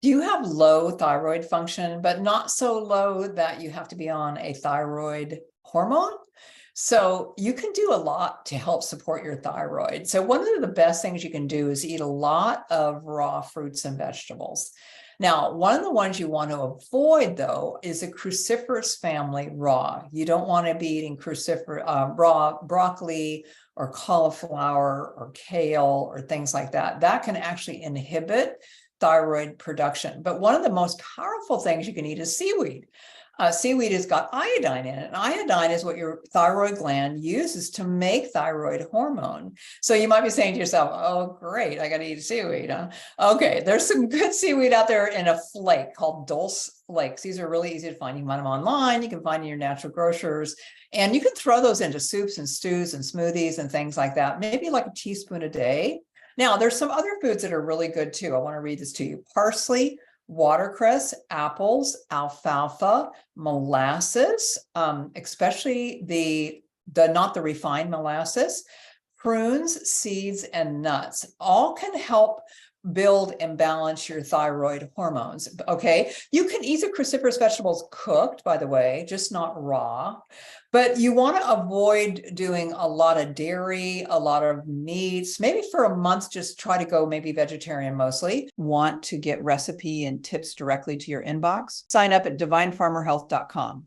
Do you have low thyroid function, but not so low that you have to be on a thyroid hormone? So you can do a lot to help support your thyroid. So one of the best things you can do is eat a lot of raw fruits and vegetables. Now, one of the ones you want to avoid, though, is a cruciferous family raw. You don't want to be eating raw broccoli or cauliflower or kale or things like that. That can actually inhibit thyroid production. But one of the most powerful things you can eat is seaweed. Seaweed has got iodine in it, and iodine is what your thyroid gland uses to make thyroid hormone. So you might be saying to yourself, oh, great, I got to eat seaweed, huh? Okay, there's some good seaweed out there in a flake called dulse flakes. These are really easy to find. You can find them online, you can find in your natural grocers, and you can throw those into soups and stews and smoothies and things like that, maybe like a teaspoon a day. Now, there's some other foods that are really good too. I want to read this to you. Parsley, watercress, apples, alfalfa, molasses, especially the not the refined molasses, prunes, seeds, and nuts, all can help build and balance your thyroid hormones. Okay. You can eat the cruciferous vegetables cooked, by the way, just not raw. But you want to avoid doing a lot of dairy, a lot of meats. Maybe for a month, just try to go maybe vegetarian mostly. Want to get recipe and tips directly to your inbox? Sign up at divinefarmerhealth.com.